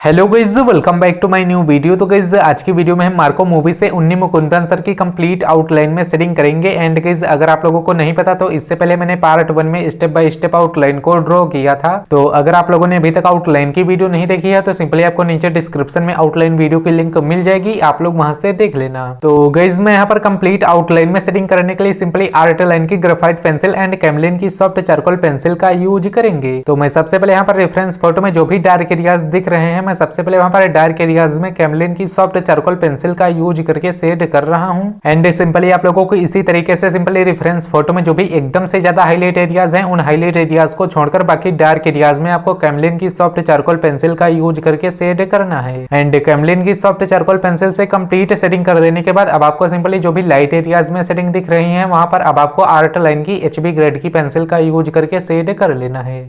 Hello guys, welcome back to my new video. तो guys आज की वीडियो में हम मार्को मूवी से उन्नी मुकुंदन सर की कंप्लीट आउटलाइन में सेटिंग करेंगे। एंड गाइस अगर आप लोगों को नहीं पता तो इससे पहले मैंने पार्ट 1 में स्टेप बाय स्टेप आउटलाइन को ड्रॉ किया था। तो अगर आप लोगों ने अभी तक आउटलाइन की वीडियो नहीं देखी है तो सिंपली आपको नीचे डिस्क्रिप्शन में आउटलाइन वीडियो की लिंक मिल जाएगी, आप लोग वहां से देख लेना। तो गाइस मैं यहाँ पर कंप्लीट आउटलाइन में सेटिंग करने के लिए सिंपली आर्टलाइन की ग्राफाइट पेंसिल एंड कैमलिन की सॉफ्ट चारकोल पेंसिल का यूज करेंगे। तो मैं सबसे पहले यहाँ पर रेफरेंस फोटो में जो भी डार्क एरियाज दिख रहे हैं, मैं सबसे पहले वहां पर डार्क एरियाज में कैमलिन की सॉफ्ट चारकोल पेंसिल का यूज करके शेड कर रहा हूं। एंड सिंपली आप लोगों को इसी तरीके से सिंपली रेफरेंस फोटो में जो भी एकदम से ज्यादा हाईलाइट एरियाज हैं, उन हाईलाइट एरियाज को छोड़कर बाकी डार्क एरियाज में आपको कैमलिन की सॉफ्ट चारकोल पेंसिल का यूज करके शेड करना है। एंड कैमलिन की सॉफ्ट चारकोल पेंसिल से कंप्लीट सेटिंग कर देने के बाद अब आपको सिंपली जो भी लाइट एरियाज में सेटिंग दिख रही है, वहां पर अब आपको आर्ट लाइन की HB ग्रेड की पेंसिल का यूज करके शेड कर लेना है।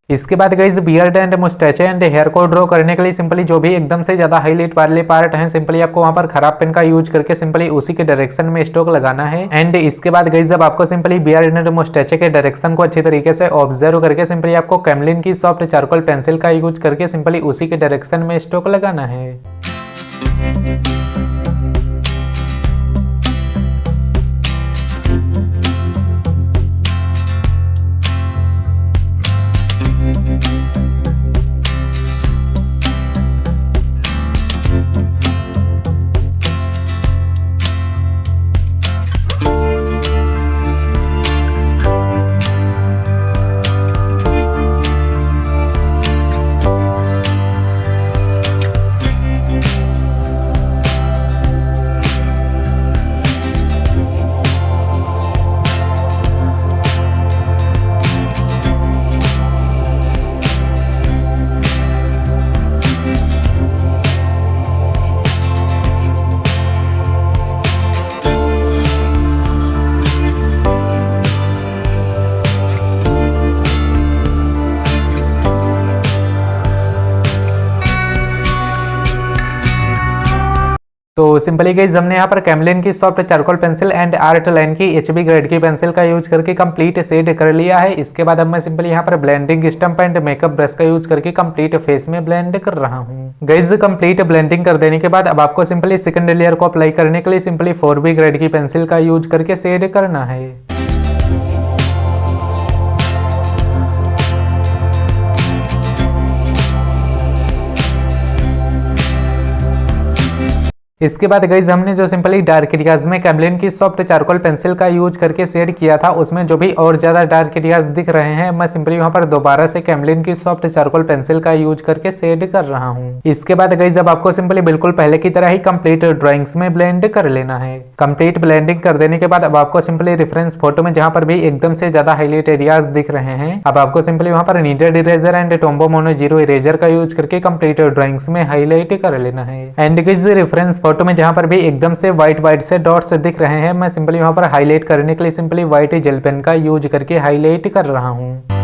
इसके बाद guys beard and moustache and hair को ड्रॉ करने के लिए सिंपली जो भी एकदम से ज्यादा हाईलाइट वाले पार्ट हैं, सिंपली आपको वहां पर खराब पेन का यूज करके सिंपली उसी के डायरेक्शन में स्ट्रोक लगाना है। एंड इसके बाद गाइस जब आपको सिंपली बियर्ड एंड मुस्टैच के डायरेक्शन को अच्छी तरीके से ऑब्जर्व करके सिंपली आपको कैमलिन की सॉफ्ट चारकोल पेंसिल का यूज करके सिंपली उसी के डायरेक्शन में स्ट्रोक लगाना है। तो सिंपली गाइस हमने यहाँ पर कैमलिन की soft charcoal pencil and art line की HB ग्रेड की पेंसिल का यूज करके कंप्लीट शेड कर लिया है। इसके बाद अब मैं सिंपली यहाँ पर blending stump and makeup brush का यूज करके कंप्लीट फेस में ब्लेंड कर रहा हूँ। गाइस कंप्लीट ब्लेंडिंग कर देने के बाद अब आपको सिंपली सेकंड लेयर को अप्लाई करने के लिए सिंपली 4B ग्रेड की पेंसिल का यूज करके शेड करना है। इसके बाद गाइस हमने जो सिंपली डार्क एरियाज में कैमलिन की सॉफ्ट चारकोल पेंसिल का यूज करके शेड किया था, उसमें जो भी और ज्यादा डार्क एरियाज दिख रहे हैं, मैं सिंपली वहां पर दोबारा से कैमलिन की सॉफ्ट चारकोल पेंसिल का यूज करके शेड कर रहा हूं। इसके बाद गाइस अब आपको सिंपली बिल्कुल पहले की तरह ही कंप्लीट ड्राइंग्स में ब्लेंड कर लेना है। कंप्लीट ब्लेंडिंग कर देने के बाद अब आपको सिंपली रेफरेंस फोटो में जहां पर भी एकदम से ज्यादा हाईलाइट एरियाज दिख रहे हैं, अब आपको सिंपली वहां पर needed eraser and Tombow mono 0 eraser का यूज करके कंप्लीट ड्राइंग्स में हाईलाइट कर लेना है। एंड गाइस रेफरेंस फोटो में जहां पर भी एकदम से व्हाइट से डॉट्स दिख रहे हैं, मैं सिंपली वहां पर हाईलाइट करने के लिए सिंपली व्हाइट जेल पेन का यूज करके हाईलाइट कर रहा हूं।